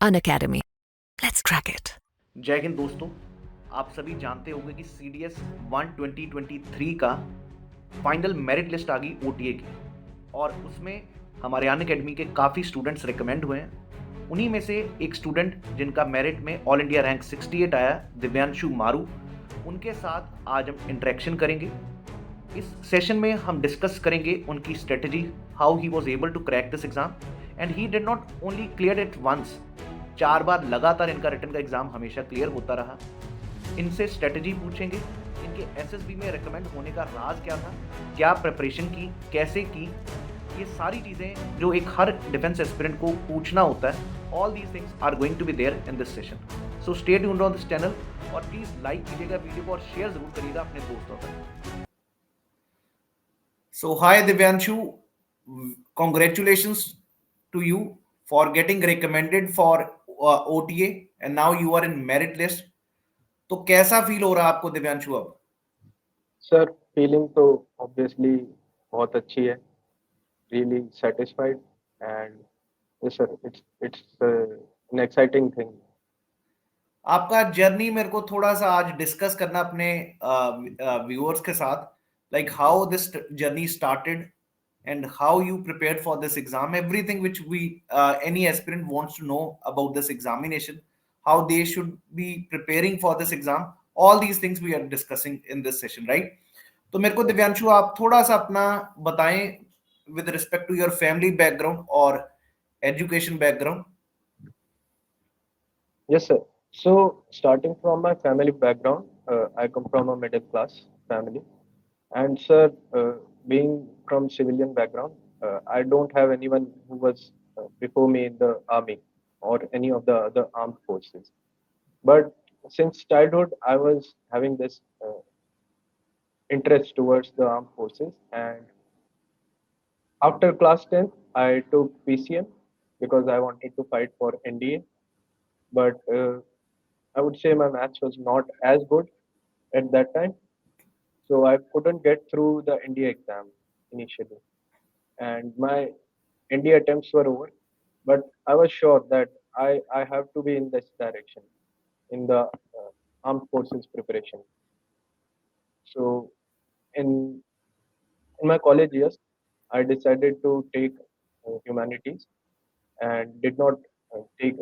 Unacademy. Let's crack it. जय हिंद दोस्तों, आप सभी जानते होंगे कि CDS 1 2023 का फाइनल मेरिट लिस्ट आ गई OTA की और उसमें हमारे अनअकैडमी के काफ़ी स्टूडेंट्स रिकमेंड हुए हैं। उन्हीं में से एक स्टूडेंट जिनका मेरिट में ऑल इंडिया रैंक 68 आया, दिव्यांशु मारू, उनके साथ आज हम इंटरेक्शन करेंगे। इस सेशन में हम डिस्कस करेंगे उनकी strategy, how he was able to crack this exam and he did not only clear it once, 4 बार लगातार इनका रिटन का एग्जाम हमेशा क्लियर होता रहा। इनसे स्ट्रेटजी पूछेंगे, इनके एसएसबी में रिकमेंड होने का राज क्या था, क्या प्रिपरेशन की, कैसे की, ये सारी चीज़ें जो एक हर डिफेंस एस्पिरेंट को पूछना होता है। All these things are going to be there in this session. So stay tuned on this channel और प्लीज़ लाइक कीजिएगा वीडियो को और शेयर जरूर करिएगा अपने दोस्तों तक। So hi Divyanshu, congratulations to you for getting recommended for OTA and now you are in merit list. तो कैसा फील हो रहा है आपको दिव्यांशु अब? सर फीलिंग तो ऑब्वियसली बहुत अच्छी है, really satisfied and yes sir, it's an exciting thing. आपका जर्नी मेरे को थोड़ा सा आज डिस्कस करना अपने व्यूअर्स के साथ, like how this journey started and how you prepared for this exam, everything which we any aspirant wants to know about this examination, how they should be preparing for this exam, all these things we are discussing in this session, right? तो मेरे को दिव्यांशु आप थोड़ा सा अपना बताएं with respect to your family background और education background. Yes sir, so starting from my family background, I come from a middle class family and sir, being from civilian background, I don't have anyone who was before me in the army or any of the other armed forces, but since childhood I was having this interest towards the armed forces. And after class 10th, I took PCM because I wanted to fight for NDA. But I would say my maths was not as good at that time. So I couldn't get through the NDA exam initially. And my NDA attempts were over. But I was sure that I have to be in this direction, in the armed forces preparation. So in my college years, I decided to take humanities and did not take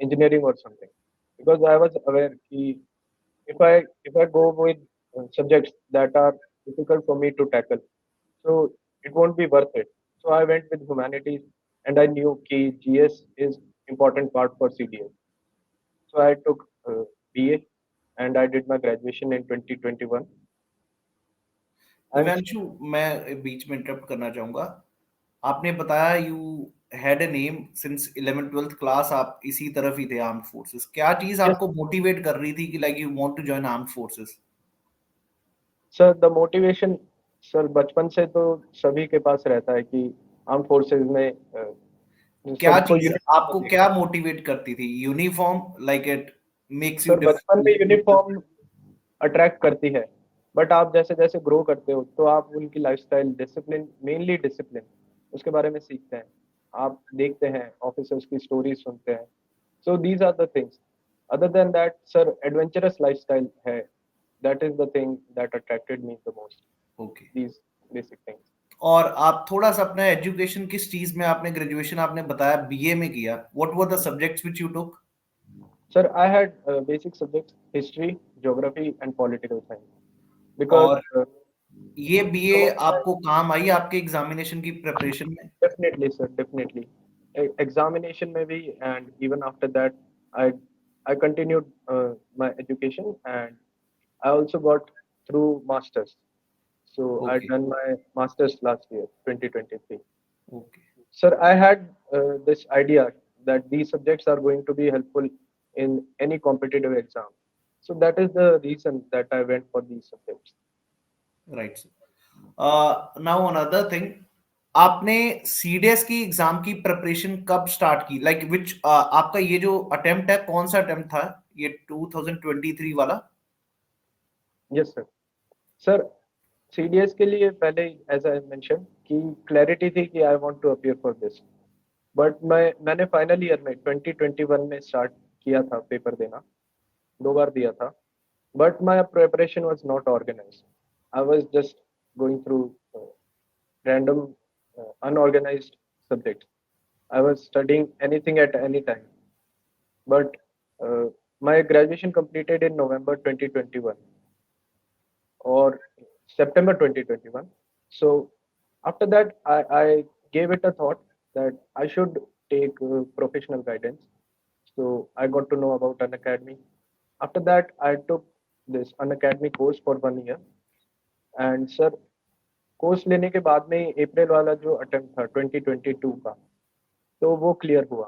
engineering or something because I was aware कि if I go with subjects that are difficult for me to tackle, so it won't be worth it. So I went with humanities and I knew कि GS is important part for CDS. So I took BA and I did my graduation in 2021. Divyanshu मैं बीच में interrupt करना चाहूंगा। आपने बताया you had a name since 11th-12th class, आप इसी तरफ ही थे आर्म्ड फोर्सेस। क्या चीज Yes, आपको मोटिवेट कर रही थी कि like you want to join armed forces? Sir the motivation, sir बचपन से तो सभी के पास रहता है कि आर्म फोर्सेज में क्या सबको चीज आपको यूनिफॉर्म क्या देखना है। मोटिवेट करती थी? Uniform, like it makes you sir बचपन में डिफरेंट? यूनिफॉर्म अट्रैक्ट करती है, बट आप जैसे जैसे ग्रो करते हो तो आप उनकी लाइफस्टाइल, डिसिप्लिन, मेनली डिसिप्लिन, उसके बारे में सीखते हैं। आप देखते हैं ऑफिसर्स की स्टोरीज सुनते हैं। So these are the things. Other than that sir, adventurous lifestyle है, that is the thing that attracted me the most. Okay. These basic things. और आप थोड़ा सा अपना एजुकेशन किस चीज में, आपने ग्रेजुएशन आपने बताया बीए में किया, what were the subjects which you took? Sir, I had basic subjects history, geography, and political science because और ये बीए आपको काम आई आपके एग्जामिनेशन की प्रिपरेशन में? definitely, sir, definitely. Examination maybe, and even after that, I I continued my education and I also got through masters. So I okay done my masters last year, 2023. Okay. Sir, I had this idea that these subjects are going to be helpful in any competitive exam. So that is the reason that I went for these subjects. Right sir. Now another thing, आपने CDS की exam की preparation कब start की? Like which आपका ये जो attempt है, कौन सा अटेम्प्ट था ये 2023 वाला? Yes, sir. Sir, CDS के लिए पहले, as I mentioned, कि clarity थी कि I want to appear for this. But मैंने फाइनल ईयर में 2021 में स्टार्ट किया था पेपर देना, 2 बार दिया था. But my preparation was not organise. I was just going through random unorganized subjects. I was studying anything at any time. But my graduation completed in November 2021 or September 2021. So after that, I gave it a thought that I should take professional guidance. So I got to know about an academy. After that, I took this Unacademy course for 1 year. And sir, course लेने के बाद में अप्रैल वाला जो attempt था 2022 का, तो वो क्लियर हुआ.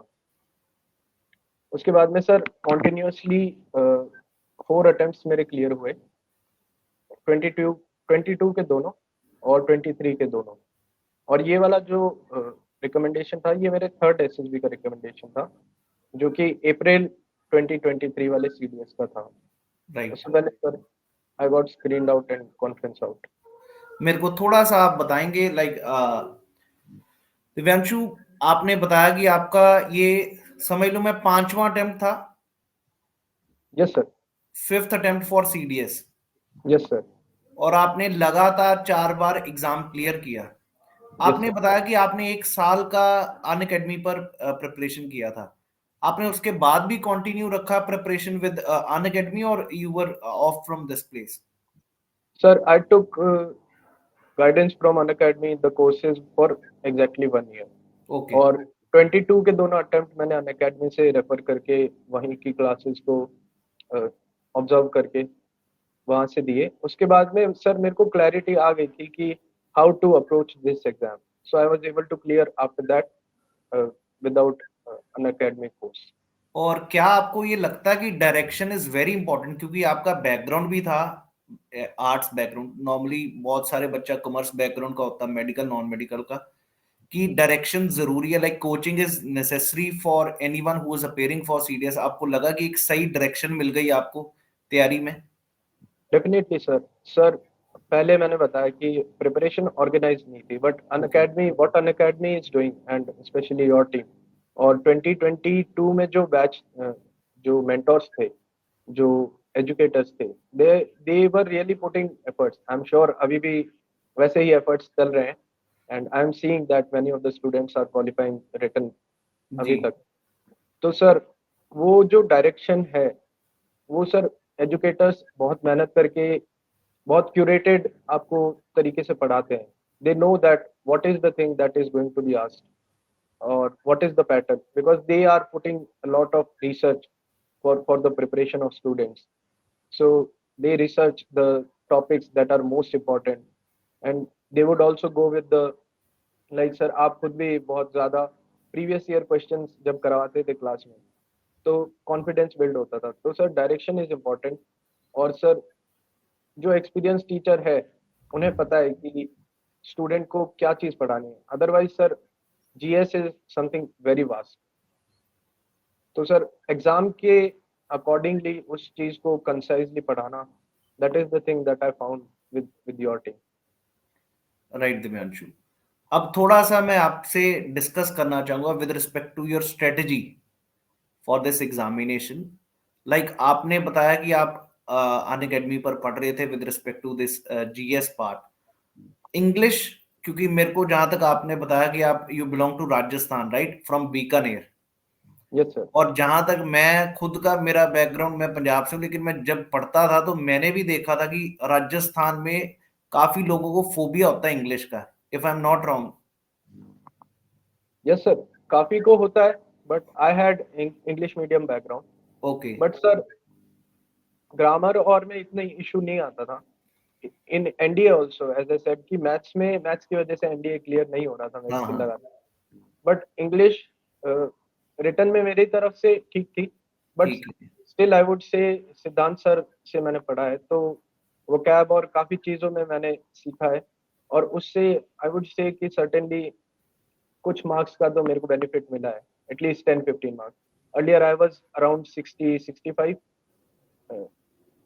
उसके बाद में सर कॉन्टिन्यूसली 4 अटेम्प्ट्स मेरे क्लियर हुए, 22 के दोनों और 23 के दोनों. और ये वाला जो रिकमेंडेशन था, ये मेरे थर्ड एसएसबी का रिकमेंडेशन था, जो कि अप्रैल 2023 वाले सीडीएस का था. राइट. उससे पहले sir I got screened out and conference out. मेरे को थोड़ा सा आप बताएंगे, लाइक दिव्यांशु, आपने बताया कि आपका ये समझ लो मैं 5वां अटेम्प्ट था. Yes sir. 5th attempt for CDS. Yes sir. और आपने लगातार 4 बार एग्जाम क्लियर किया. आपने sir. बताया कि आपने 1 साल का अनअकैडमी पर प्रिपरेशन किया था. आपने उसके बाद भी कंटिन्यू रखा प्रिपरेशन विद अनअकैडमी, और you were of from this place? Sir I took guidance from Unacademy, the courses for exactly 1 year. Okay. और 22 के दोनों अटेम्प्ट मैंने Unacademy से रेफर करके वहीं की क्लासेस को ऑब्जर्व करके वहां से दिए. उसके बाद में सर मेरे को क्लैरिटी आ गई थी कि how to approach this exam. So I was able to clear after that without Unacademy course. और क्या आपको ये लगता है कि डायरेक्शन इज वेरी इंपॉर्टेंट, क्योंकि आपका बैकग्राउंड भी था आर्ट्स बैकग्राउंड, नॉर्मली बहुत सारे बच्चा कॉमर्स बैकग्राउंड का होता है, मेडिकल नॉन मेडिकल का, कि डायरेक्शन जरूरी है, like coaching is necessary for anyone who is appearing for CDS. आपको लगा कि एक सही डायरेक्शन मिल गई आपको तैयारी में? Definitely sir. सर पहले मैंने बताया कि प्रिपरेशन ऑर्गेनाइज नहीं थी, but Unacademy, what Unacademy is doing and specially your team, और 2022 में जो बैच जो मेंटोर्स थे, जो एजुकेटर्स थे, they were really putting efforts. I am sure अभी भी वैसे ही एफर्ट्स चल रहे हैं, and I am seeing that many of the students are qualifying written अभी तक. तो सर वो जो डायरेक्शन है, वो सर एजुकेटर्स बहुत मेहनत करके बहुत क्यूरेटेड आपको तरीके से पढ़ाते हैं. They know that what is the thing that is going to be asked or what is the pattern, because they are putting a lot of research for the preparation of students. So they research the topics that are most important, and they would also go with the, like sir आप खुद भी बहुत ज़्यादा previous year questions जब करवाते थे class में, तो कॉन्फिडेंस बिल्ड होता था. तो सर डायरेक्शन इज इम्पोर्टेंट. और सर जो एक्सपीरियंस टीचर है, उन्हें पता है कि स्टूडेंट को क्या चीज़ पढ़ानी है. Otherwise sir GS is something very vast. तो सर एग्जाम के अकॉर्डिंगली उस चीज को कंसाइजली पढ़ाना, that is the thing that I found with your team. Right Divyanshu, अब थोड़ा सा मैं आपसे डिस्कस करना चाहूंगा with respect to your strategy for this examination. Like आपने बताया कि आप अनअकैडमी पर पढ़ रहे थे with respect to this GS part. English, क्योंकि मेरे को जहां तक आपने बताया कि आप you belong to Rajasthan, right, from Bikaner. Yes sir. और जहां तक मैं खुद का, मेरा बैकग्राउंड, मैं पंजाब से हूँ, लेकिन मैं जब पढ़ता था तो मैंने भी देखा था कि राजस्थान में काफी लोगों को फोबिया होता है इंग्लिश का, if I am not wrong. Yes sir, काफी को होता है, but I had English medium background. Okay. But sir grammar और में इतना इशू नहीं आता था. In NDA also as I said कि मैथ्स की वजह से एनडीए क्लियर नहीं हो रहा था मेरे से लगातार. बट इंग्लिश रिटर्न में मेरी तरफ से ठीक थी, बट स्टिल आई वुड से सिद्धांत सर से मैंने पढ़ा है, तो वो कैब और काफी चीजों में मैंने सीखा है, और उससे आई वुड से कि सर्टेनली कुछ मार्क्स का तो मेरे को बेनिफिट मिला है, at least 10-15 marks. Earlier I was around 60-65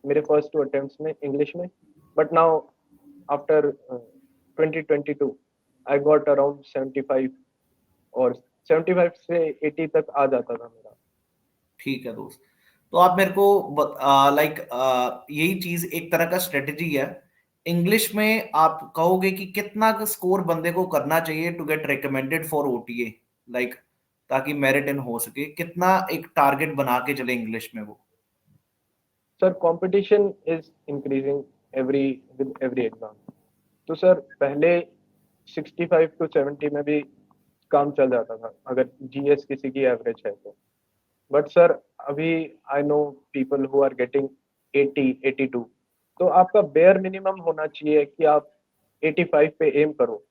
मेरे फर्स्ट 2 अटेम्प्ट्स में इंग्लिश में, but now after 2022 I got around 75 और 75 से 80 तक आ जाता था मेरा। ठीक है दोस्त। तो आप मेरे को लाइक यही चीज एक तरह का स्ट्रेटजी है। इंग्लिश में आप कहोगे कि कितना का स्कोर बंदे को करना चाहिए to get recommended for OTA, like ताकि मेरिट इन हो सके, कितना एक टारगेट बना के चले इंग्लिश में वो? Sir competition is increasing every with every exam. तो सर पहले 65 टू 70 में भी काम चल जाता था अगर जीएस किसी की एवरेज है तो। बट सर अभी I know people who are getting 80 82। तो आपका बेयर मिनिमम होना चाहिए कि आप 85 पे एम करो।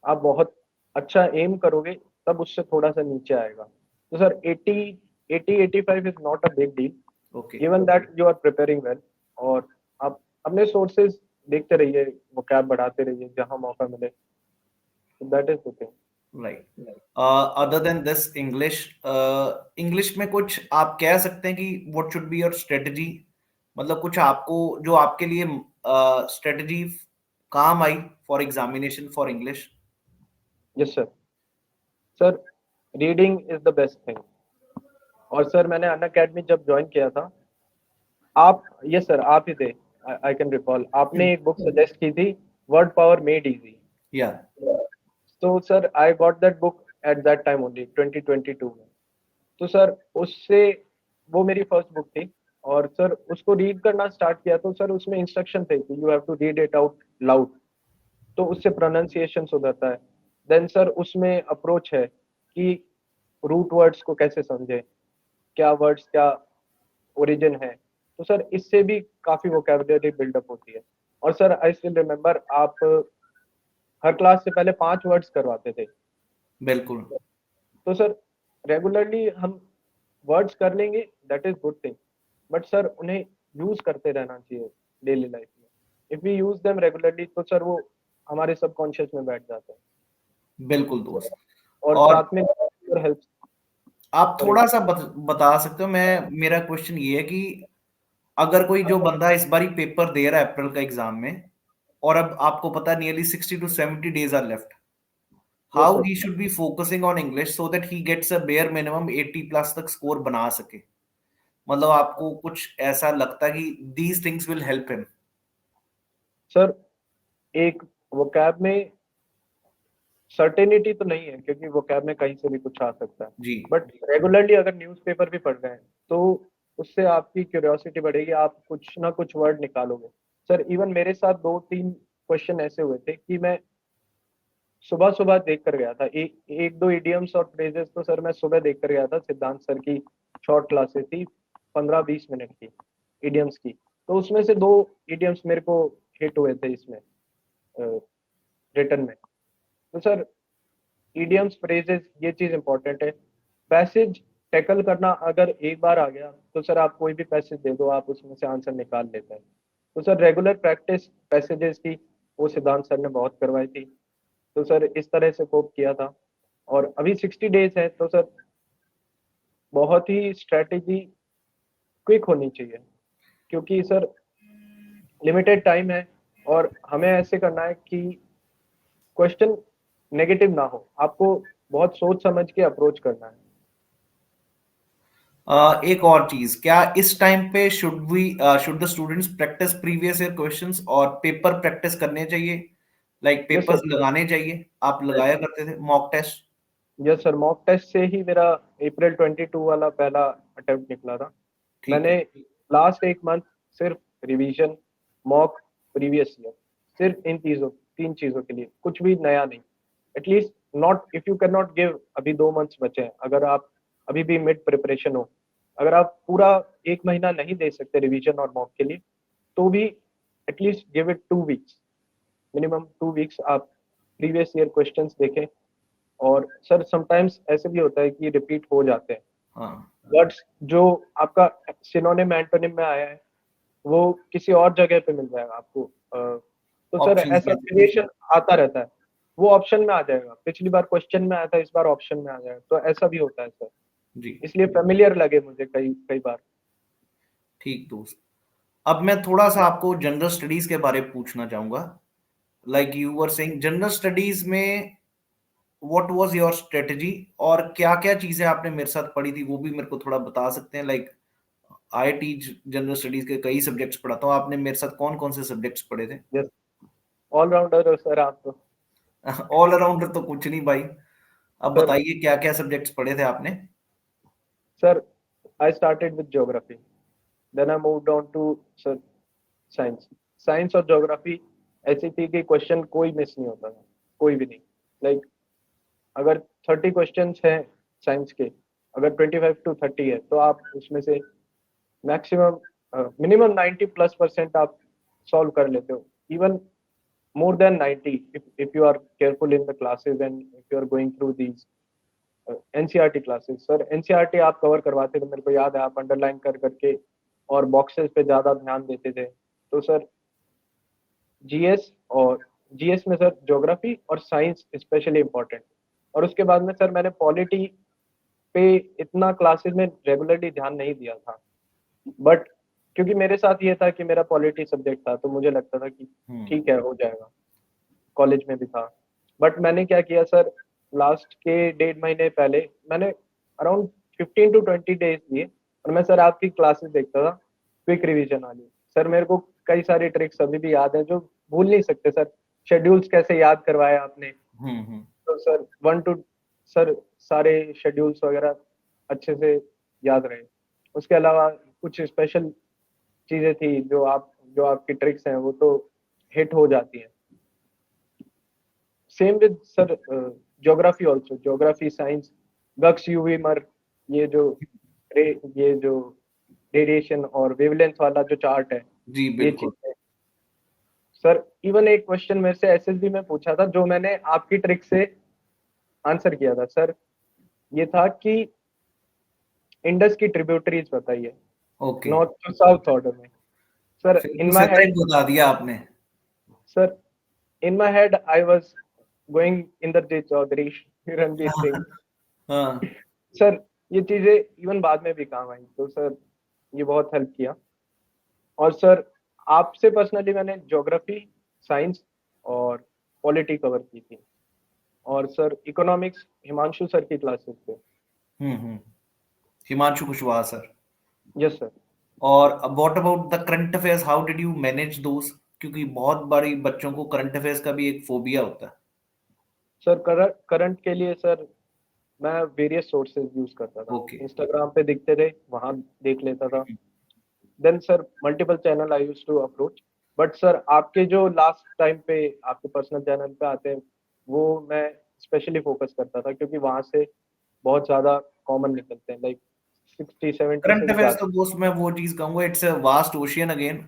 आप बहुत अच्छा एम करोगे तब उससे थोड़ा सा नीचे आएगा। तो sir 80 85 is not a big deal okay. Given that you are preparing well. और आप अपने सोर्सेज देखते रहिए, वो कैब बढ़ाते रहिए जहां मौका मिले। That is the thing. Right. Other than this English, English में कुछ आप कह सकते हैं कि what should be your strategy, मतलब कुछ आपको जो आपके लिए स्ट्रेटजी काम आई for examination for English? Yes sir. Sir reading is the best thing. और सर मैंने अन अकेडमी जब ज्वाइन किया था, आप, यस सर आप ही थे, आई कैन रिकॉल, आपने एक बुक सजेस्ट की थी, वर्ड पावर मेड इजी। या तो sir I got that book eight that time only 2022 में। तो सर उससे, वो मेरी फर्स्ट बुक थी। और सर उसको रीड करना स्टार्ट किया तो सर उसमें इंस्ट्रक्शन थे कि you have to read it out loud. तो उससे प्रोनाउंसिएशन सुधरता है। देन सर उसमें अप्रोच है कि रूट वर्ड्स को कैसे समझे, क्या वर्ड्स क्या ओरिजिन है। तो सर इससे भी काफी वोकेबुलरी बिल्डअप होती है। और सर आई स्टिल रिमेम्बर, आप हर क्लास से पहले 5 वर्ड्स करवाते थे। बिल्कुल। तो सर रेगुलरली हम वर्ड्स कर लेंगे, that is good thing. But sir उन्हें यूज करते रहना चाहिए डेली लाइफ में। If we use them regularly तो सर वो हमारे सबकॉन्शियस में बैठ जाते बिल्कुल हैं। दोस्त। और और साथ में हेल्प। आप सॉरी। थोड़ा सा बता सकते हो, मैं मेरा क्वेश्चन ये है कि अगर कोई जो बंदा इस बारी पेपर दे रहा है अप्रैल का एग्जाम में, और अब आपको पता nearly 60 to 70 days are left, yes how sir. He should be focusing on English so that he gets a bare minimum 80 plus तक स्कोर बना सके? मतलब आपको कुछ ऐसा लगता है कि these things will help him? Sir एक वोकैब में सर्टेनिटी तो नहीं है क्योंकि वोकैब में कहीं से भी कुछ आ सकता है। जी। बट रेगुलरली अगर न्यूज़पेपर भी पढ़ रहे हैं तो उससे आपकी क्यूरियोसिटी बढ़ेगी, आप कुछ ना कुछ वर्ड निकालोगे। सर इवन मेरे साथ 2-3 क्वेश्चन ऐसे हुए थे कि मैं सुबह सुबह देख कर गया था। एक दो इडियम्स और फ्रेजेस तो सर मैं सुबह देख कर गया था, सिद्धांत सर की शॉर्ट क्लासेस थी 15-20 मिनट की इडियम्स की। तो उसमें से 2 इडियम्स मेरे को हिट हुए थे इसमें रिटर्न में। तो सर इडियम्स फ्रेजेस ये चीज इंपॉर्टेंट है। पैसेज टैकल करना अगर एक बार आ गया तो सर आप कोई भी पैसेज दे दो, आप उसमें से आंसर निकाल लेते हैं। तो सर रेगुलर प्रैक्टिस पैसेजेस की वो सिद्धांत सर ने बहुत करवाई थी। तो सर इस तरह से कोप किया था। और अभी 60 डेज है तो सर बहुत ही स्ट्रेटेजी क्विक होनी चाहिए क्योंकि सर लिमिटेड टाइम है। और हमें ऐसे करना है कि क्वेश्चन नेगेटिव ना हो, आपको बहुत सोच समझ के अप्रोच करना है। एक और चीज, क्या इस टाइम पे should the students practice previous year questions और पेपर प्रैक्टिस करने चाहिए, लाइक यस पेपर्स सर। लगाने चाहिए? आप लगाया करते थे mock test? Yes sir, mock test से ही मेरा अप्रैल 22 वाला पहला अटेम्प्ट निकला था। ठीक है। मैंने लास्ट एक मंथ सिर्फ रिवीजन, मॉक, प्रीवियस ईयर, सिर्फ इन चीजों 3 चीजों के लिए, कुछ भी नया नहीं। At least not, if you can not give, अभी 2 मंथ्स बचे हैं, अगर आप अभी भी मिड प्रिपरेशन हो, अगर आप पूरा एक महीना नहीं दे सकते रिवीजन और मॉक के लिए, तो भी at least give it 2 weeks, minimum 2 weeks आप प्रीवियस ईयर क्वेश्चंस देखें। और सर समटाइम्स ऐसे भी होता है कि रिपीट हो जाते हैं हाँ। वर्ड्स, जो आपका सिनोनिम एंटोनिम में आया है वो किसी और जगह पे मिल जाएगा आपको। तो सर ऑप्शंस ऐसा में। वेरिएशन आता रहता है, वो ऑप्शन में आ जाएगा, पिछली बार क्वेश्चन में आया था, इस बार ऑप्शन में आ जाएगा, तो ऐसा भी होता है सर। जी। इसलिए फेमिलियर लगे मुझे कई कई बार। ठीक दोस्त। अब मैं थोड़ा सा आपको जनरल स्टडीज के बारे में पूछना चाहूंगा। Like you were saying general studies में व्हाट वाज योर स्ट्रेटजी, और क्या क्या चीजें आपने मेरे साथ पढ़ी थी वो भी मेरे को थोड़ा बता सकते हैं? Like I teach general studies के कई सब्जेक्ट्स पढ़ाता हूँ, आपने मेरे साथ कौन कौन से सब्जेक्ट्स पढ़े थे? यस, ऑलराउंडर हो सर आप तो। ऑल अराउंडर तो कुछ नहीं भाई, अब सर बताइए क्या क्या सब्जेक्ट्स पढ़े थे आपने? Sir I started with geography, then I moved on to sir science. Science और ज्योग्राफी ऐसी थी कि क्वेश्चन कोई मिस नहीं होता था, कोई भी नहीं। लाइक अगर 30 क्वेश्चंस हैं साइंस के, अगर 25 to 30 है तो आप उसमें से मैक्सिमम मिनिमम 90+% आप सॉल्व कर लेते हो। Even more than 90 if you are careful in the classes and if you are going through these NCERT classes. Sir NCERT आप कवर करवाते थे, मेरे को याद है, आप अंडरलाइन कर करके और बॉक्सेस पे ज्यादा ध्यान देते थे। तो सर जीएस और जीएस में सर ज्योग्राफी और साइंस स्पेशली इम्पोर्टेंट। और उसके बाद में सर मैंने पॉलिटी पे इतना क्लासेस में रेगुलरली ध्यान नहीं दिया था, बट क्योंकि मेरे साथ ये था कि मेरा पॉलिटी सब्जेक्ट था तो मुझे लगता था कि ठीक है हो जाएगा, कॉलेज में भी था। बट मैंने क्या किया सर, लास्ट के 1.5 महीने पहले मैंने अराउंड 15 to 20 डेज दिए और मैं सर आपकी क्लासेस देखता था, क्विक रिवीजन वाली। सर मेरे को कई सारी ट्रिक्स अभी भी याद है जो भूल नहीं सकते सर। शेड्यूल्स कैसे याद करवाए आपने, हम्म। तो सर वन टू सर सारे शेड्यूल्स वगैरह अच्छे से याद रहे। उसके अलावा कुछ स्पेशल चीजें थी जो आपकी ट्रिक्स हैं वो तो हिट हो जाती हैं। Same with sir geography also, geography science, गक्स यूवी मर, ये जो ये जो रेडिएशन और वेवलेंथ वाला जो चार्ट है, जी ये बिल्कुल। चीज है। सर इवन एक क्वेश्चन मेरे से एसएसबी में पूछा था जो मैंने आपकी ट्रिक से आंसर किया था सर। ये था कि इंडस की ट्रिब्यूटरीज बताइए okay, north to south order में। सर फिर इन तो माय सही हेड, बता दिया आपने। Sir in my head I was going Indrajit Chaudhary, Ranjit Singh. हाँ। सर ये चीजें इवन बाद में भी काम आई, तो सर ये बहुत हेल्प किया। और सर आपसे पर्सनली मैंने ज्योग्राफी, साइंस और पॉलिटी कवर की थी। और सर इकोनॉमिक्स हिमांशु सर की क्लासेस थे। हम्म। Himanshu Kushwaha sir. Yes sir. और what about the current affairs, how did you manage those? क्योंकि बहुत बड़ी बच्चों को करंट अफेयर्स का भी एक फोबिया होता है। सर करंट के लिए सर मैं वेरियस सोर्सेज यूज करता था। ओके। इंस्टाग्राम पे दिखते थे, वहां देख लेता था। Then sir multiple channel I use to approach. But sir आपके जो लास्ट टाइम पे आपके पर्सनल चैनल पे आते हैं वो मैं स्पेशली फोकस करता था, क्योंकि वहां से बहुत ज्यादा कॉमन निकलते हैं, लाइक 60-70 से करंट भी अफेयर्स ज्यादा। तो दोस्त मैं वो चीज कहूंगा, it's a vast ocean again,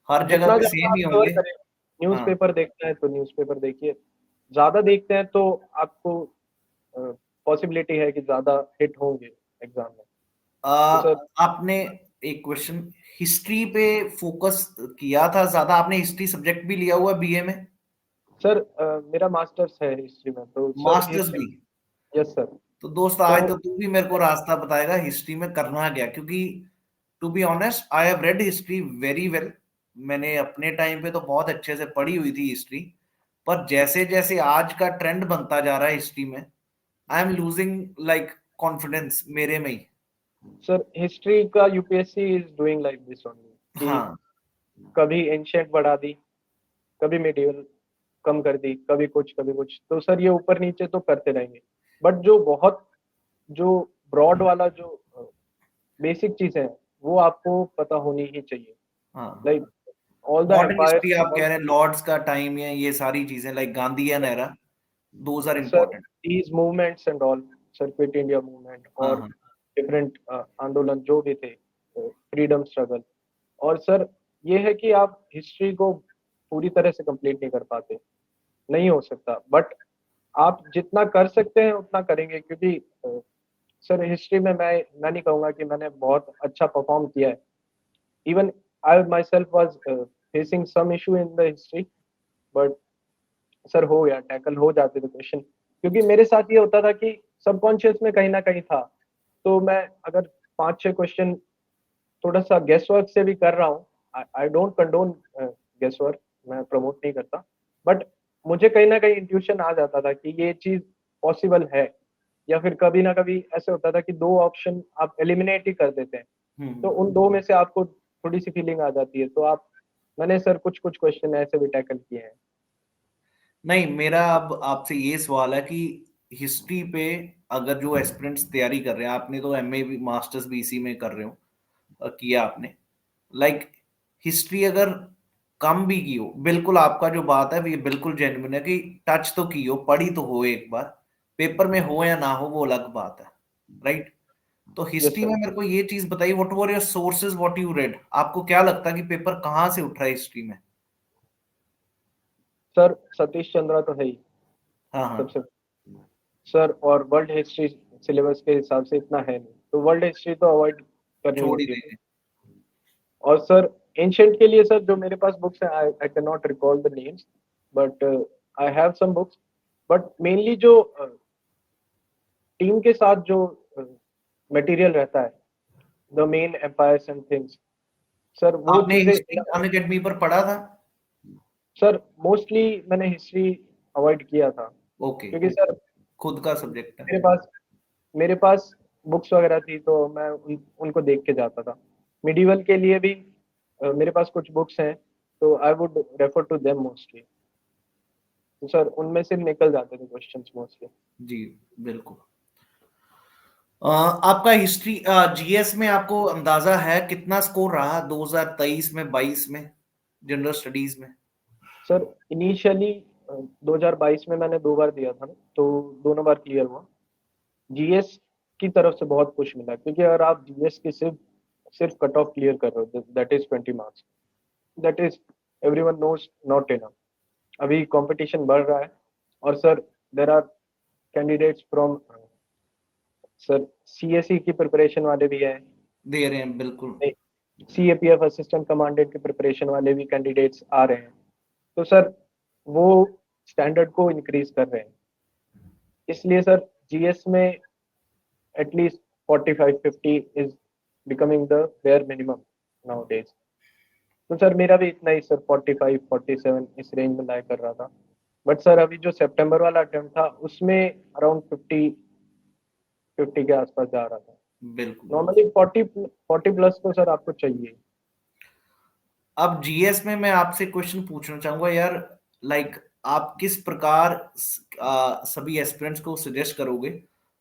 हर जगह जितना पे ज्यादा सेम आप ही कवर होंगे। करें, हाँ। न्यूज़पेपर देखना है तो न्यूज़पेपर देखिए, ज्यादा देखते हैं तो आपको पॉसिबिलिटी है कि ज्यादा हिट होंगे एग्जाम में। तो सर आपने एक क्वेश्चन, हिस्ट्री पे फोकस किया था ज्यादा? आपने हिस्ट्री सब्जेक्ट भी लिया हुआ बीए में? सर मेरा मास्टर्स है हिस्ट्री में, तो सर मास्टर्स हिस्ट्री। भी? Yes sir. तो दोस्त तो आज तो तू भी मेरे को रास्ता बताएगा हिस्ट्री में करना क्या, क्योंकि to be honest I have read history very well. मैंने अपने टाइम पे तो बहुत अच्छे से पढ़ी हुई थी हिस्ट्री, पर जैसे जैसे आज का ट्रेंड बनता जा रहा है हिस्ट्री में, I am losing like confidence मेरे में ही। सर हिस्ट्री का UPSC is doing like this only, कि हाँ। कभी एंशियंट बढ़ा दी, कभी मिडिवल कम कर दी, कभी कुछ, तो सर ये ऊपर नीचे तो करते रहेंगे। बट जो ब्रॉड वाला जो बेसिक चीज है वो आपको पता होनी ही चाहिए। हाँ, like all the modern empire, history आप कह रहे हैं, लॉर्ड्स का टाइम या ये सारी चीजें like Gandhian era, those are sir important. These movements and all, sir quit India movement हाँ और हाँ। डिफरेंट आंदोलन जो भी थे, फ्रीडम स्ट्रगल। और सर ये है कि आप हिस्ट्री को पूरी तरह से कंप्लीट नहीं कर पाते, नहीं हो सकता, बट आप जितना कर सकते हैं उतना करेंगे। क्योंकि सर हिस्ट्री में मैं नहीं कहूँगा कि मैंने बहुत अच्छा परफॉर्म किया है। Even I myself was facing some issue in the history, but sir हो गया, टैकल हो जाते थे क्वेश्चन। क्योंकि मेरे साथ ये होता था कि सबकॉन्शियस में कहीं ना कहीं था, तो मैं अगर 5-6 क्वेश्चन थोड़ा सा गेस वर्क से भी कर रहा हूँ, I don't condone guesswork, मैं प्रमोट नहीं करता, बट मुझे कहीं ना कहीं इंट्यूशन आ जाता था कि ये चीज पॉसिबल है, या फिर कभी ना कभी ऐसे होता था कि 2 ऑप्शन आप एलिमिनेट ही कर देते हैं, तो उन 2 में से आपको थोड़ी-सी फीलिंग आ जाती है, तो आप मैंने सर कुछ-कुछ क्वेश्चन ऐसे भी टैकल किए हैं। नहीं, मेरा अब आपसे ये सवाल है कि हिस्ट्री पे अगर जो एस्पिरेंट्स तैयारी कर रहे हैं, आपने तो एमए भी मास्टर्स भी इसी में कर रहे हो, किया आपने, लाइक हिस्ट्री अगर कम भी की हो, बिल्कुल आपका जो बात है ये बिल्कुल जेन्युइन है कि टच तो की हो, पढ़ी तो हो एक बार, पेपर में हो या ना हो वो अलग बात है, राइट? तो यस हिस्ट्री सर। में मेरे को ये चीज बताइए, what were your sources, what you read, आपको क्या लगता है कि पेपर कहाँ से उठ रहा है हिस्ट्री में? सर सतीश चंद्रा तो है ही हाँ हाँ, सबसे सर, और वर्ल्ड हिस्ट्री सिलेबस के हिसाब से इतना है नहीं, तो वर्ल्ड हिस्ट्री तो अवॉइड करनी छोड़ ही होती है। देंगे। और सर एंशिएंट के लिए सर जो मेरे पास बुक्स हैं, I cannot recall the names, but I have some books, but mainly जो टीम के साथ जो मटेरियल रहता है, the main empires and things, sir वो आपने चीजें। हिस्ट्री अनअकैडमी पर पढ़ा था? सर मोस्टली मैंने हिस्ट्री अवॉइड किया था, ओके, क्योंकि सर खुद का सब्जेक्ट है। मेरे पास बुक्स वगैरह थी, तो मैं उनको देख के जाता था। मिडिवल के लिए भी मेरे पास कुछ बुक्स हैं, तो I would refer to them mostly, तो सर उनमें से निकल जाते थे क्वेश्चंस मोस्टली। जी, बिल्कुल। आपका हिस्ट्री जीएस में आपको अंदाजा है कितना स्कोर रहा 2023 में, 22 में, जनरल स्टडीज में? सर इनिशियली 2022 में मैंने 2 बार दिया था ना, तो दोनों बार क्लियर हुआ। जीएस की तरफ से बहुत पुश मिला, क्योंकि अगर आप जीएस की सिर्फ सिर्फ कट ऑफ क्लियर कर रहे हो, that is 20 marks, that is everyone knows not enough. अभी कंपटीशन बढ़ रहा है, और sir there are candidates from sir CSE की प्रिपरेशन वाले भी हैं, दे रहे हैं, बिल्कुल। सीएपीएफ असिस्टेंट कमांडेंट की प्रिपरेशन वाले भी कैंडिडेट्स आ रहे हैं, तो सर वो स्टैंडर्ड को इंक्रीज कर रहे हैं। इसलिए सर जीएस में at least 45-50 is becoming the bare minimum now days. तो सर मेरा भी इतना ही सर 45-47 इस रेंज में लाया कर रहा था, बट सर अभी जो सितंबर वाला अटेम्प्ट था उसमें अराउंड 50 के आसपास जा रहा था। बिल्कुल। नॉर्मली 40 प्लस तो सर आपको चाहिए। अब जीएस में मैं आपसे क्वेश्चन पूछना चाहूंगा यार, लाइक आप किस प्रकार सभी एस्पिरेंट्स को सजेस्ट करोगे,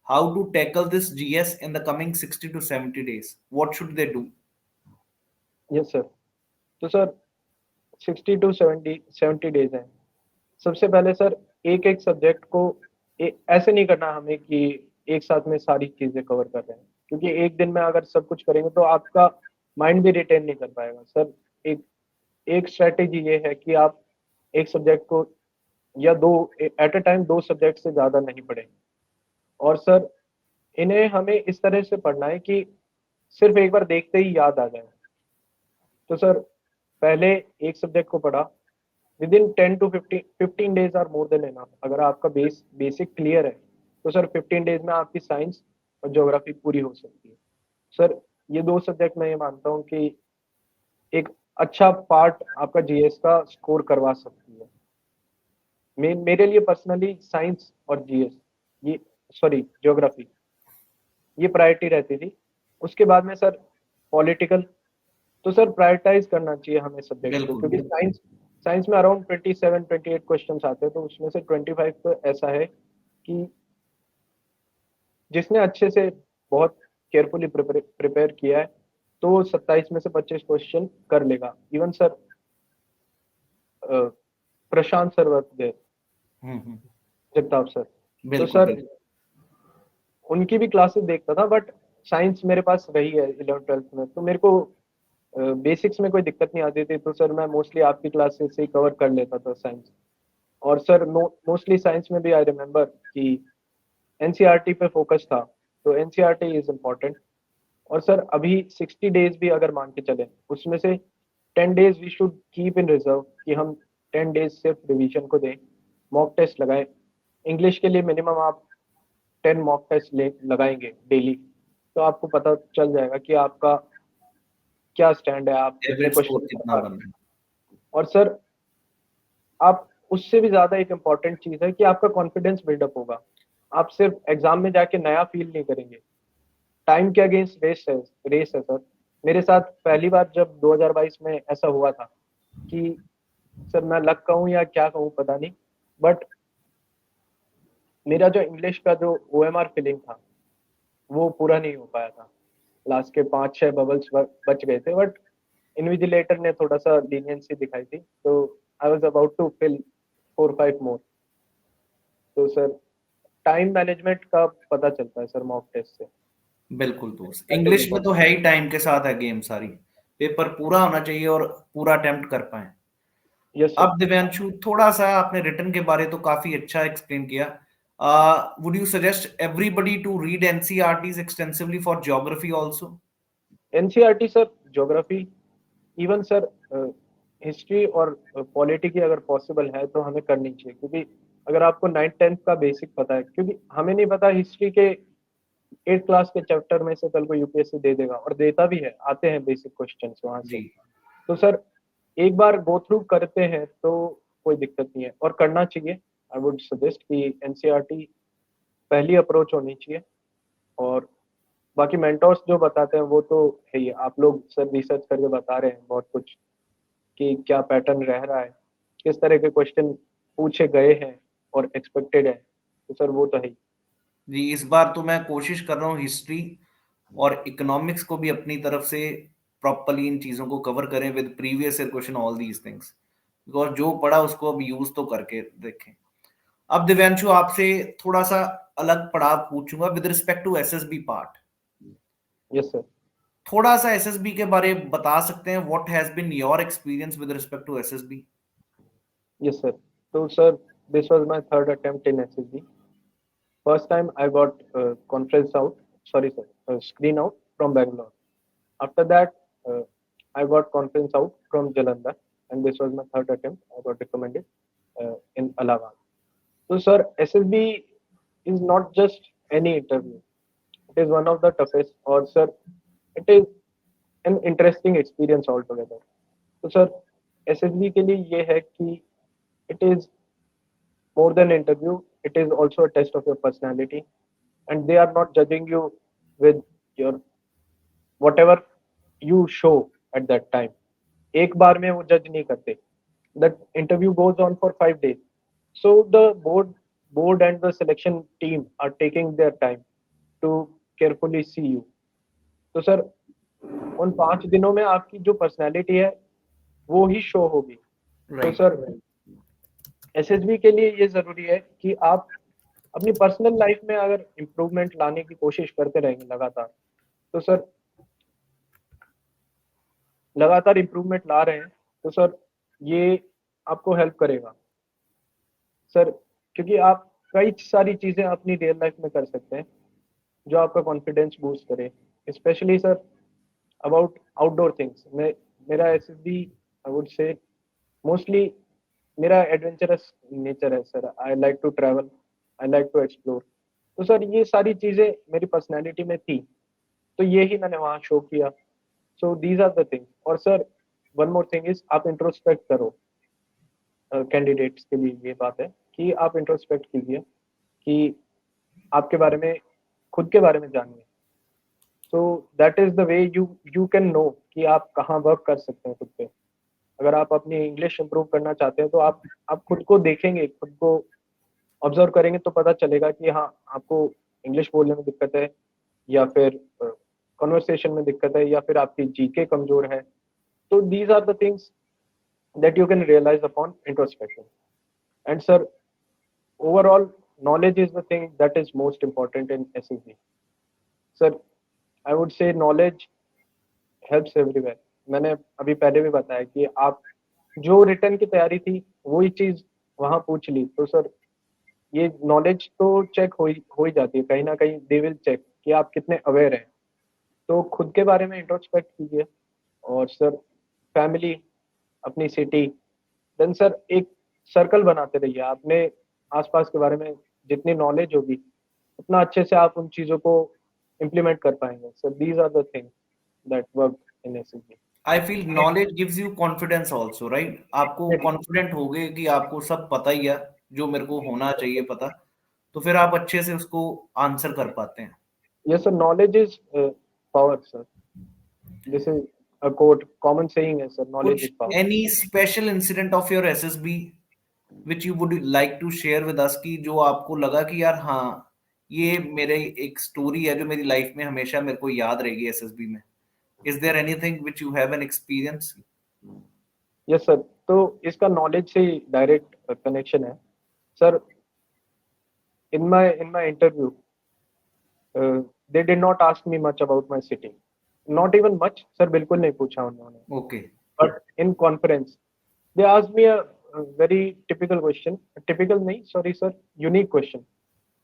how to tackle this GS in the coming 60 to 70 days, what should they do? Yes sir. तो सर 60 to 70 डेज हैं। सबसे पहले सर एक एक सब्जेक्ट को ऐसे नहीं करना हमें कि एक साथ में सारी चीजें कवर कर रहे हैं, क्योंकि एक दिन में अगर सब कुछ करेंगे तो आपका माइंड भी रिटेन नहीं कर पाएगा सर। एक एक स्ट्रेटेजी ये है कि आप एक सब्जेक्ट को या दो एट अ टाइम 2 सब्जेक्ट से ज्यादा नहीं पढ़ें। और सर इन्हें हमें इस तरह से पढ़ना है कि सिर्फ एक बार देखते ही याद आ जाए। तो सर पहले एक सब्जेक्ट को पढ़ा, within 10 to 15 days are more than enough. अगर आपका बेसिक क्लियर है, तो सर 15 डेज में आपकी साइंस और ज्योग्राफी पूरी हो सकती है। सर ये 2 सब्जेक्ट मैं ये मानता हूँ कि एक अच्छा पार्ट आपका जीएस का स्कोर करवा सकती है। मेरे लिए पर्सनली साइंस और जीएस, ये सॉरी ज्योग्राफी, ये प्रायोरिटी रहती थी। उसके बाद में सर पॉलिटिकल। तो सर प्रायोरिटाइज करना चाहिए हमें सब्जेक्ट्स को, बिल्कुल, क्योंकि साइंस साइंस में अराउंड 27-28 क्वेश्चन आते हैं, तो उसमें से 25 तो ऐसा है कि जिसने अच्छे से बहुत केयरफुली प्रिपेयर किया है, तो वो 27 में से 25 क्वेश्चन कर लेगा। Even sir Prashant sir work there, hmm, Jagtap sir, तो बिल्कुल सर बिल्कुल। उनकी भी क्लासेस देखता था, बट साइंस मेरे पास रही है 11th-12th में, तो मेरे को बेसिक्स में कोई दिक्कत नहीं आती थी, तो सर मैं मोस्टली आपकी क्लासेस से ही कवर कर लेता था साइंस। और सर मोस्टली साइंस में भी आई रिमेम्बर कि एनसीईआरटी पे फोकस था, तो एनसीईआरटी इज इम्पोर्टेंट। और सर अभी 60 डेज भी अगर मान के चले, उसमें से 10 days we should keep in reserve, कि हम 10 डेज सिर्फ रिवीजन को दें, मॉक टेस्ट लगाएं। इंग्लिश के लिए मिनिमम आप 10 मॉक टेस्ट लगाएंगे डेली, तो आपको पता चल जाएगा कि आपका क्या स्टैंड है, आप कितने एवरेज स्कोर क्वेश्चन कर कितना पा रहे बन हैं। रहा है? और सर आप उससे भी ज्यादा एक इम्पॉर्टेंट चीज है कि आपका कॉन्फिडेंस बिल्डअप होगा। आप सिर्फ एग्जाम में जाके नया फील नहीं करेंगे। टाइम के अगेंस्ट रेस है सर। मेरे साथ पहली बार जब 2022 में ऐसा हुआ था कि सर मैं लक कहूँ या क्या कहूँ पता नहीं, बट मेरा जो इंग्लिश का जो OMR फीलिंग था वो पूरा नहीं हो पाया था। लास्ट के 5-6 बबल्स बच गए थे, बट इन्विजिलेटर ने थोड़ा सा लीनियंसी दिखाई थी, तो I was about to fill 4-5 more. तो सर टाइम मैनेजमेंट का पता चलता है सर मॉक टेस्ट से। बिल्कुल दोस्त, दैट इज इंग्लिश में तो इम्पोर्टेंट। है ही, टाइम के साथ है गेम सारी। पेपर पूरा होना चाहिए और पूरा अटेम्प्ट कर पाए। Yes sir. अब दिव्यांशु, थोड़ा सा आपने रिटर्न के बारे तो काफी अच्छा एक्सप्लेन किया। Would you suggest everybody to read NCERTs extensively for geography also? NCERT sir, geography, even sir history और पॉलिटी की अगर पॉसिबल है तो हमें करनी चाहिए, क्योंकि अगर आपको 9th-10th का बेसिक पता है, क्योंकि हमें नहीं पता हिस्ट्री के 8th क्लास के चैप्टर में से कल को यूपीएससी दे देगा, और देता भी है, आते हैं बेसिक क्वेश्चंस वहां से। जी तो सर एक बार गो थ्रू करते हैं तो कोई दिक्कत नहीं है, और करना चाहिए। आई वुड सजेस्ट कि एनसीईआरटी पहली अप्रोच होनी चाहिए। और बाकी मेंटोर्स जो बताते हैं वो तो है ही, आप लोग सर रिसर्च करके बता रहे हैं बहुत कुछ कि क्या पैटर्न रह रहा है, किस तरह के क्वेश्चन पूछे गए हैं और एक्सपेक्टेड है, तो सर वो तो है ही। जी, इस बार तो मैं कोशिश कर रहा हूँ हिस्ट्री और इकोनॉमिक्स को भी अपनी तरफ से प्रॉपरली इन चीजों को कवर करें with previous year question, all these things, because जो पढ़ा उसको अब यूज तो करके देखें। अब दिव्यांशु, आपसे थोड़ा सा अलग पड़ाव पूछूंगा with respect to SSB part. Yes sir. थोड़ा सा एसएसबी के बारे में बता सकते हैं? What has been your experience with respect to SSB? Yes sir. तो sir this was my third attempt in SSB. First time I got conference out, sorry sir, screen out from Bangalore. After that, I got conference out from Jalandhar, and this was my third attempt. I got recommended in Allahabad. So, sir, SSB is not just any interview. It is one of the toughest, or sir, it is an interesting experience altogether. तो sir SSB के लिए ये है कि it is more than interview. It is also a test of your personality, and they are not judging you with your whatever you show at that time. एक बार में वो जज नहीं करते. That interview goes on for 5 days. So the board and the selection team are taking their time to carefully see you. तो sir उन 5 दिनों में आपकी जो पर्सनैलिटी है वो ही शो होगी। तो सर एसएसबी के लिए ये जरूरी है कि आप अपनी पर्सनल लाइफ में अगर इम्प्रूवमेंट लाने की कोशिश करते रहेंगे लगातार, तो सर लगातार इम्प्रूवमेंट ला रहे हैं तो सर ये आपको हेल्प करेगा सर, क्योंकि आप कई सारी चीजें अपनी रियल लाइफ में कर सकते हैं जो आपका कॉन्फिडेंस बूस्ट करे, specially sir about outdoor things. मेरा SSB I would say mostly मेरा एडवेंचरस नेचर है sir. I like to travel, I like to explore. तो सर ये सारी चीजें मेरी पर्सनैलिटी में थी, तो ये ही मैंने वहाँ शो किया। So these are the things. और sir one more thing is, आप इंट्रोस्पेक्ट करो। कैंडिडेट्स के लिए ये बात है कि आप इंट्रोस्पेक्ट कीजिए, कि आपके बारे में, खुद के बारे में जानिए। So that is the way you can know कि आप कहाँ वर्क कर सकते हैं खुद पे। अगर आप अपनी इंग्लिश इंप्रूव करना चाहते हैं तो आप खुद को देखेंगे, खुद को ऑब्जर्व करेंगे तो पता चलेगा कि हाँ आपको इंग्लिश बोलने में दिक्कत है, या फिर कॉन्वर्सेशन में दिक्कत है, या फिर आपकी जीके कमजोर है। तो these are the things that you can realize upon introspection. And sir, overall knowledge is the thing that is most important in SEC. Sir, I would say knowledge helps everywhere. मैंने अभी पहले भी बताया कि आप जो रिटर्न की तैयारी थी वही चीज वहां पूछ ली, तो सर ये नॉलेज तो चेक हो ही जाती है कहीं ना कहीं। दे विल चेक कि आप कितने अवेयर हैं। तो खुद के बारे में इंट्रोस्पेक्ट कीजिए। और सर फैमिली, अपनी सिटी, देन सर एक सर्कल बनाते रहिए। आपने आसपास के बारे में जितनी नॉलेज होगी उतना अच्छे से आप उन चीज़ों को इम्प्लीमेंट कर पाएंगे। Sir these are the things that work in SSB. I feel knowledge gives you confidence also, right? आपको कॉन्फिडेंट हो गए कि आपको सब पता ही है जो मेरे को होना चाहिए पता, तो फिर आप अच्छे से उसको आंसर कर पाते हैं। Yes, sir. Knowledge is power, sir. This is a quote, common saying is, sir, knowledge कुछ is power. Any special incident of your SSB which you would like to share with us, की जो आपको लगा कि यार हाँ, ये मेरे एक स्टोरी है जो मेरी लाइफ में हमेशा मेरे को याद रहेगी एसएसबी में। Is there anything which you have an experience? Yes, sir. तो इसका नॉलेज से डायरेक्ट कनेक्शन है sir. In my interview, they did not ask me much about my city. Not even much, sir. बिल्कुल नहीं पूछा उन्होंने. Okay. But in conference, they asked me a very typical question. Typical नहीं, sorry sir, unique question.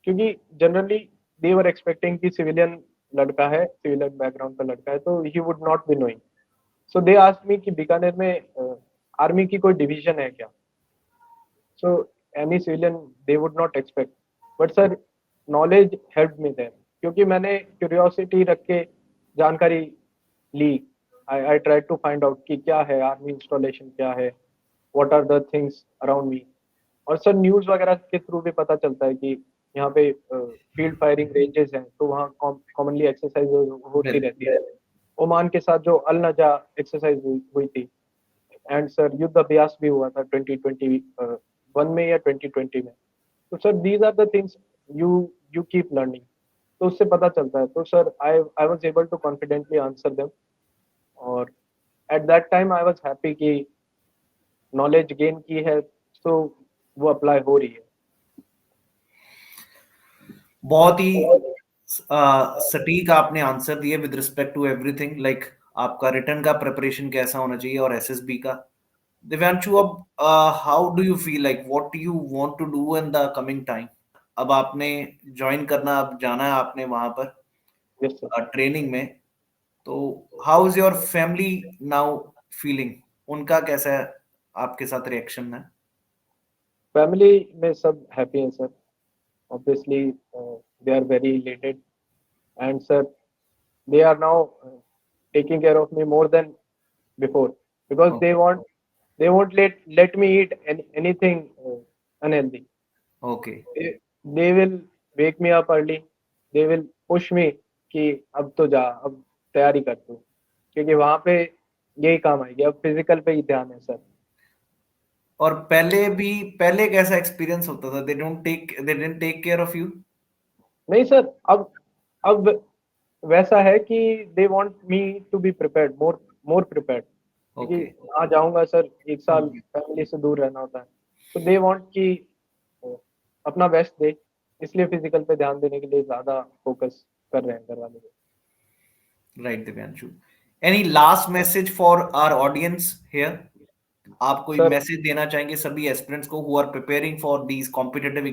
क्योंकि generally they were expecting कि civilian लड़का है, civilian background का लड़का है, तो he would not be knowing. So they asked me कि बीकानेर में आर्मी की कोई डिवीजन है क्या. So any civilian they would not expect. But sir knowledge help me there, क्योंकि मैंने क्यूरियोसिटी रख के जानकारी ली. I try to find out कि क्या है आर्मी इंस्टॉलेशन, क्या है, what are the things around me. और सर न्यूज़ वगैरह के थ्रू भी पता चलता है कि यहाँ पे फील्ड फायरिंग रेंजेस हैं, तो वहाँ कॉमनली एक्सरसाइज होती रहती है. ओमान के साथ जो अल नजा एक्सरसाइज हुई थी, एंड सर युद्ध अभ्यास भी हुआ था 2021 में या 2020 में. तो sir these are the things you you keep learning, तो उससे पता चलता है. तो sir I was able to confidently answer them. और at that time I was happy कि नॉलेज गेन की है, तो वो अप्लाई हो रही है. बहुत ही सटीक आपने आंसर दिए with respect to everything, like आपका रिटर्न का प्रिपरेशन कैसा होना चाहिए और एसएसबी का. दिव्यांशु, अब how do you feel, like what do you want to do in the coming time? अब आपने ज्वाइन करना, अब जाना है आपने वहां पर यस सर. ट्रेनिंग में, तो how is your family now feeling? उनका कैसा आपके साथ रिएक्शन है? फैमिली में सब हैप्पी हैं sir. Obviously they are very elated, and sir they are now taking care of me more than before, because Okay. they won't let me eat anything unhealthy. Okay. They will wake me up early. They will push me कि अब तो जा, अब तैयारी कर तू, क्योंकि वहां पे यही काम आएगी. अब फिजिकल पे ही ध्यान है सर. और पहले कैसा एक्सपीरियंस होता था? They didn't take care of you? नहीं सर, अब वैसा है कि they want me to be prepared, more prepared. क्योंकि ओके. वहाँ जाऊंगा सर, एक साल फैमिली से दूर रहना होता है, तो दे वांट कि अपना बेस्ट दे, इसलिए फिजिकल पे ध्यान देने के लिए ज्यादा फोकस कर रहे हैं घर वाले. Right Divyanshu, any last message for our audience here? आप कोई सर मैसेज देना चाहेंगे सभी एस्पिरेंट्स को who are preparing for these competitive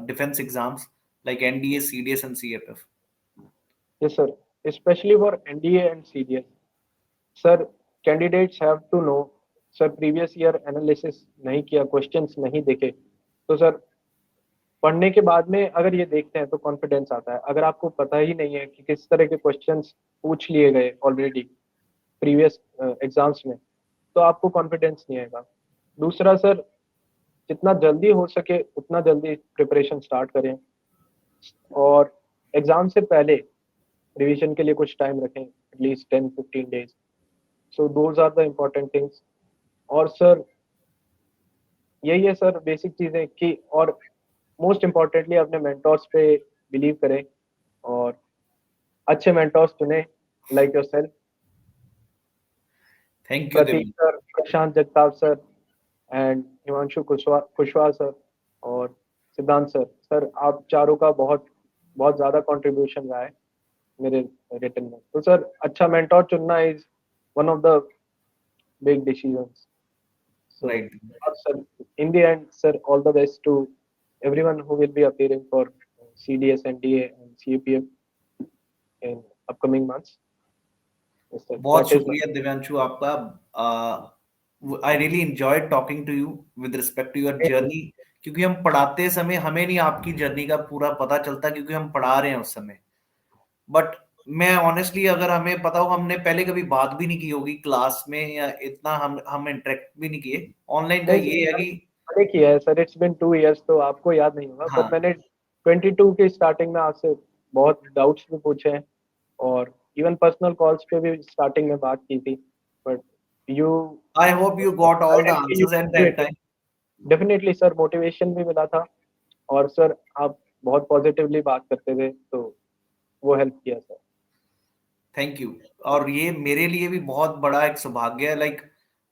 defence exams like NDA, CDS and CFF? Yes sir, specially for NDA and CDS, sir candidates have to know. Sir previous year analysis नहीं किया, questions नहीं देखे, तो sir पढ़ने के बाद में अगर ये देखते हैं तो कॉन्फिडेंस आता है. अगर आपको पता ही नहीं है कि किस तरह के क्वेश्चंस पूछ लिए गए ऑलरेडी प्रीवियस एग्जाम्स में, तो आपको कॉन्फिडेंस नहीं आएगा. दूसरा सर, जितना जल्दी हो सके उतना जल्दी प्रिपरेशन स्टार्ट करें, और एग्जाम से पहले रिवीजन के लिए कुछ टाइम रखें, at least 10-15 days. So those are the important things. और सर यही है सर बेसिक चीज़ें कि, और मोस्ट इम्पॉर्टेंटली अपने मेंटोर्स पे बिलीव करें, और अच्छे मेंटोर्स चुनें, like yourself. Thank you Prateek sir, Prashant Jagtap sir, and Himanshu Kushwaha sir, और सिद्धांत सर. सर आप चारों का बहुत बहुत ज़्यादा कंट्रीब्यूशन रहा है मेरे रिटर्न में. तो सर अच्छा मेंटोर चुनना is one of the big decisions. So, Right. sir, in the end, sir, all the best to everyone who will be appearing for CDS, NDA, and CAPF in upcoming months. Yes, sir. बहुत That is शुक्रिया दिव्यांशु आपका. I really enjoyed talking to you with respect to your journey, क्योंकि हम पढ़ाते समय हमें नहीं आपकी जर्नी का पूरा पता चलता, क्योंकि हम पढ़ा रहे हैं उस समय. बट मैं ऑनेस्टली, अगर हमें पता हो, हमने पहले कभी बात भी नहीं की होगी क्लास में, या इतना हम इंटरेक्ट भी नहीं किए. ऑनलाइन का ये है कि मैंने किया है सर. इट्स बिन 2 years, तो आपको याद नहीं होगा, हाँ, बट मैंने 22 की स्टार्टिंग में आपसे बहुत डाउट्स भी पूछे हैं और इवन पर्सनल कॉल्स पे भी स्टार्टिंग में बात की थी, but you I hope you got all the answers at that time. Definitely sir motivation भी मिला था और सर आप बहुत पॉजिटिवली बात करते थे तो वो हेल्प किया सर। Thank you. और ये मेरे लिए भी बहुत बड़ा एक सौभाग्य है, like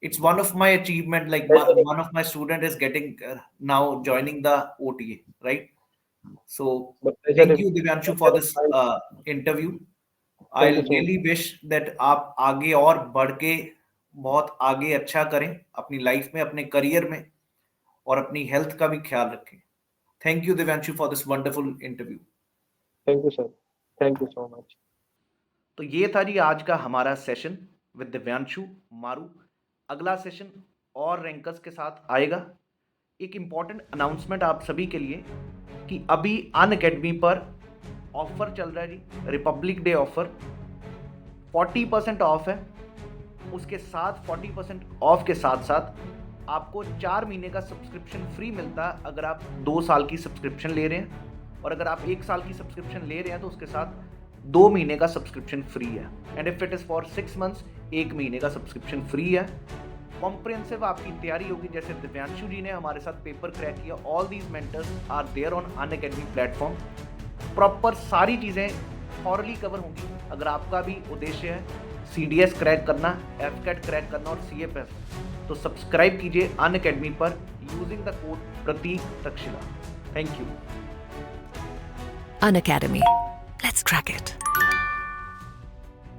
it's one of my achievement, like one of my student is getting now joining the OTA, right? So thank you Divyanshu for this interview. I really wish that आप आगे और बढ़ के बहुत आगे अच्छा करें अपनी लाइफ में, अपने करियर में, और अपनी हेल्थ का भी ख्याल रखें। Thank you Divyanshu for this wonderful interview. Thank you sir, thank you so much. तो ये था जी आज का हमारा सेशन विद दिव्यांशु मारू। अगला सेशन और रैंकर्स के साथ आएगा। एक इम्पॉर्टेंट अनाउंसमेंट आप सभी के लिए कि अभी अनअकैडमी पर ऑफर चल रहा है जी, रिपब्लिक डे ऑफर 40% ऑफ है। उसके साथ 40% ऑफ के साथ साथ आपको 4 महीने का सब्सक्रिप्शन फ्री मिलता है अगर आप 2 साल की सब्सक्रिप्शन ले रहे हैं, और अगर आप 1 साल की सब्सक्रिप्शन ले रहे हैं तो उसके साथ 2 महीने का सब्सक्रिप्शन फ्री है। And if it is for 6 months 1 महीने का सब्सक्रिप्शन फ्री है। कॉम्प्रिहेंसिव आपकी तैयारी होगी, जैसे दिव्यांशु जी ने हमारे साथ पेपर क्रैक किया। All these mentors are there on Unacademy platform. Proper सारी चीज़ें थॉरली कवर होंगी। अगर आपका भी उद्देश्य है CDS क्रैक करना, FCAT क्रैक करना और CFF, तो सब्सक्राइब कीजिए अनअकैडमी पर using the code Prateek Takshashila. Thank you. Unacademy. Let's crack it.